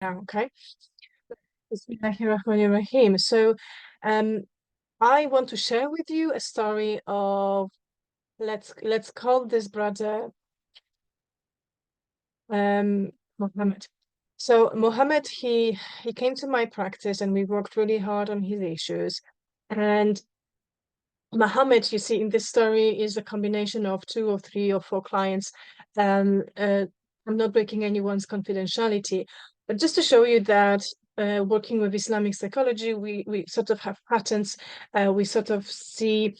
now, okay? Bismillahirrahmanirrahim. So, I want to share with you a story of let's call this brother Mohammed. So Mohammed, he came to my practice and we worked really hard on his issues. And Mohammed, you see in this story, is a combination of 2 or 3 or 4 clients. I'm not breaking anyone's confidentiality, but just to show you that working with Islamic psychology, we sort of have patterns, we sort of see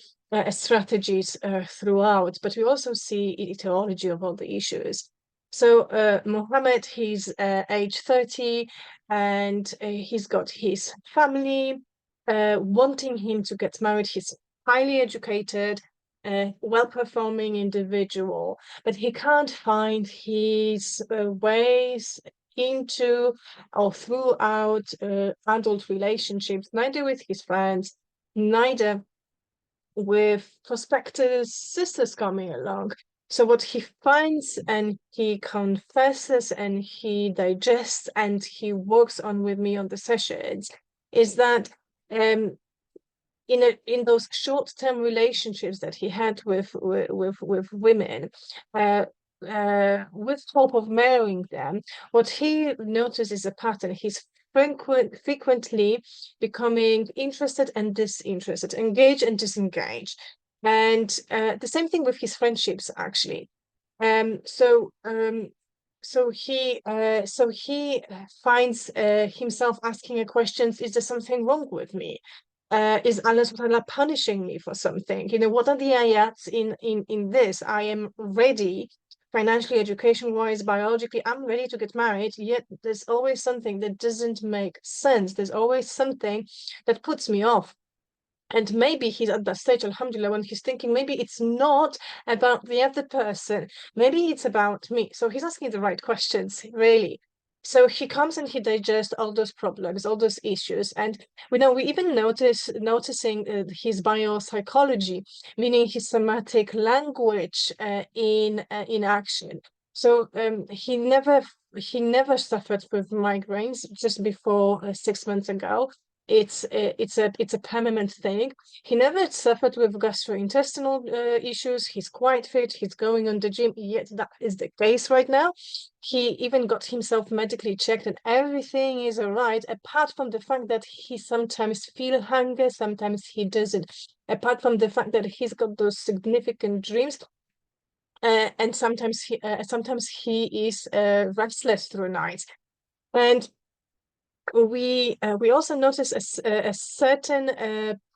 strategies throughout, but we also see etiology of all the issues. So Mohammed, he's age 30, and he's got his family wanting him to get married. He's highly educated, well-performing individual, but he can't find his ways into or throughout adult relationships, neither with his friends, neither with prospective sisters coming along. So what he finds and he confesses and he digests and he works on with me on the sessions is that in those short-term relationships that he had with women, with hope of marrying them, what he notices is a pattern. He's frequently becoming interested and disinterested, engaged and disengaged, and the same thing with his friendships actually. So he finds himself asking a question: is there something wrong with me? Is Allah subhanahu wa ta'ala punishing me for something? You know, what are the ayats in this? I am ready, financially, education-wise, biologically, I'm ready to get married, yet there's always something that doesn't make sense. There's always something that puts me off. And maybe he's at that stage, alhamdulillah, when he's thinking maybe it's not about the other person, maybe it's about me. So he's asking the right questions, really. So he comes and he digests all those problems, all those issues, and we even noticing his biopsychology, meaning his somatic language in action. So he never suffered with migraines just before 6 months ago. It's a permanent thing. He never suffered with gastrointestinal issues. He's quite fit. He's going on the gym. Yet that is the case right now. He even got himself medically checked, and everything is all right. Apart from the fact that he sometimes feel hunger, sometimes he doesn't. Apart from the fact that he's got those significant dreams. And sometimes he is restless through nights, and we also notice a certain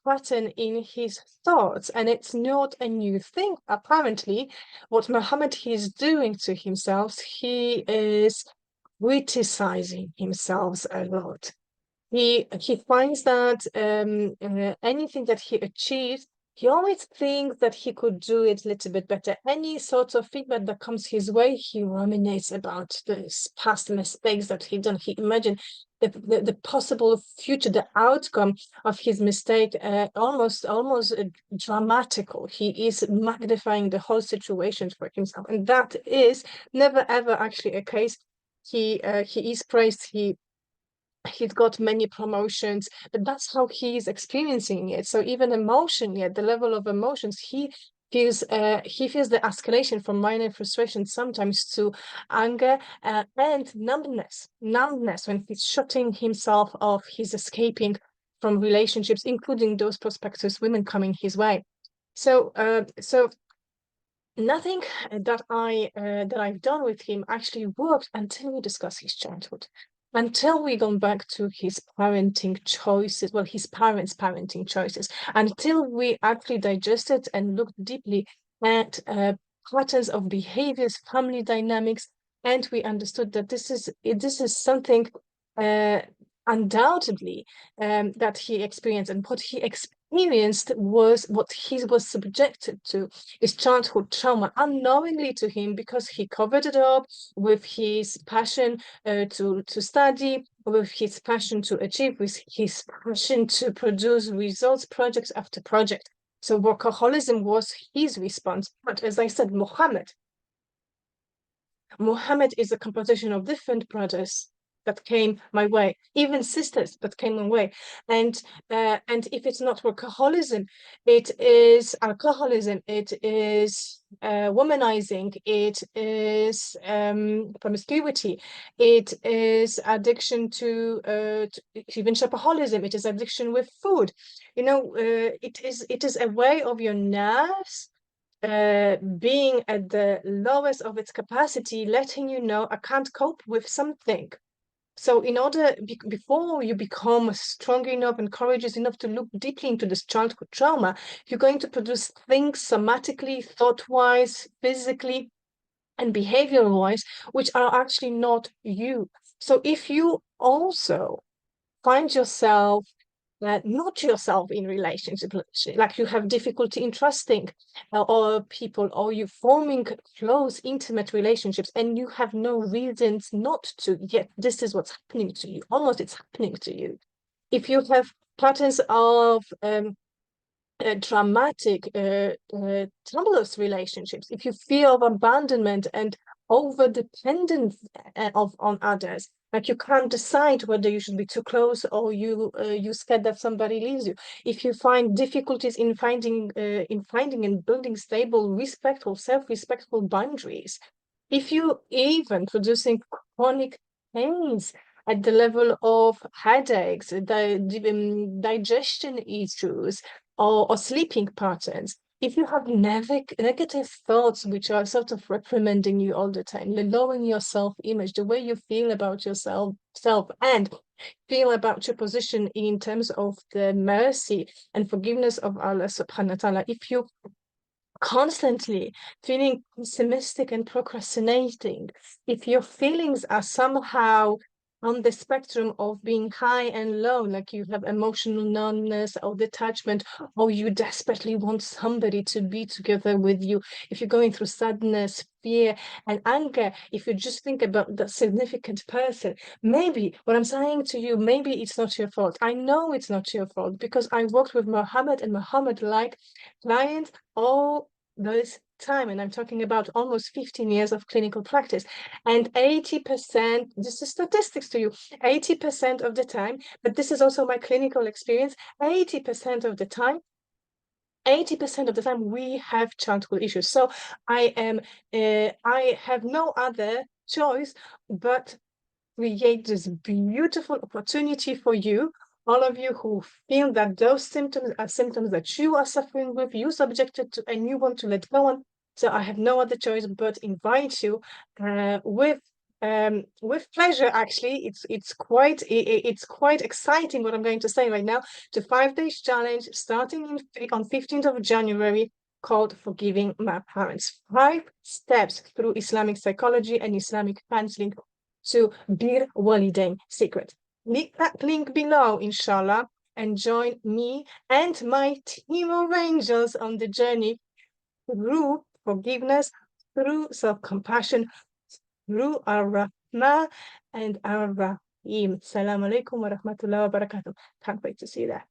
pattern in his thoughts, and it's not a new thing. Apparently, what Muhammad is doing to himself, he is criticizing himself a lot. He finds that anything that he achieves, he always thinks that he could do it a little bit better. Any sort of feedback that comes his way, he ruminates about the past mistakes that he done. He imagines the possible future, the outcome of his mistake, almost dramatical. He is magnifying the whole situation for himself, and that is never ever actually a case. He is praised. He's got many promotions, but that's how he's experiencing it. So even emotionally, at the level of emotions, he feels the escalation from minor frustration sometimes to anger and numbness when he's shutting himself off. He's escaping from relationships, including those prospective women coming his way. So nothing that I've done with him actually worked until we discuss his childhood, until we gone back to his parenting choices, well, his parents' parenting choices, until we actually digested and looked deeply at patterns of behaviors, family dynamics, and we understood that this is something undoubtedly that he experienced, and what he experienced was what he was subjected to is childhood trauma unknowingly to him, because he covered it up with his passion to study, with his passion to achieve, with his passion to produce results, project after project. So workaholism was his response. But as I said, Muhammad is a composition of different brothers that came my way, even sisters that came my way. And if it's not workaholism, it is alcoholism, it is womanizing, it is promiscuity, it is addiction to even shopaholicism, it is addiction with food. It is a way of your nerves being at the lowest of its capacity, letting you know I can't cope with something. So in order, before you become strong enough and courageous enough to look deeply into this childhood trauma, you're going to produce things somatically, thought-wise, physically, and behavioral-wise, which are actually not you. So if you also find yourself not yourself in relationship, like you have difficulty in trusting or people, or you forming close, intimate relationships, and you have no reasons not to, yet this is what's happening to you, almost it's happening to you. If you have patterns of dramatic, tumultuous relationships, if you fear of abandonment and over dependence on others, like you can't decide whether you should be too close or you scared that somebody leaves you. If you find difficulties in finding and building stable, respectful, self-respectful boundaries, if you even producing chronic pains at the level of headaches, digestion issues, or sleeping patterns, if you have negative thoughts which are sort of reprimanding you all the time, lowering your self-image, the way you feel about yourself, and feel about your position in terms of the mercy and forgiveness of Allah subhanahu wa ta'ala, if you constantly feeling pessimistic and procrastinating, if your feelings are somehow on the spectrum of being high and low, like you have emotional numbness or detachment, or you desperately want somebody to be together with you, if you're going through sadness, fear, and anger, if you just think about the significant person, maybe what I'm saying to you, maybe it's not your fault. I know it's not your fault because I worked with Muhammad and Muhammad-like clients all this time, and I'm talking about almost 15 years of clinical practice, and 80%, this is statistics to you, 80% of the time, but this is also my clinical experience, 80% of the time, 80% of the time we have childhood issues. So I have no other choice but create this beautiful opportunity for you, all of you who feel that those symptoms are symptoms that you are suffering with, you subjected to, and you want to let go on. So I have no other choice but invite you with pleasure. Actually, it's quite exciting what I'm going to say right now. The 5 days challenge starting on 15th of January, called Forgiving My Parents. 5 steps through Islamic psychology and Islamic counseling to Bir Walidain Secret. Click that link below, inshallah, and join me and my team of angels on the journey through forgiveness, through self-compassion, through Ar-Rahman and Ar-Rahim. Assalamu alaikum wa rahmatullahi wa barakatuh. Can't wait to see you there.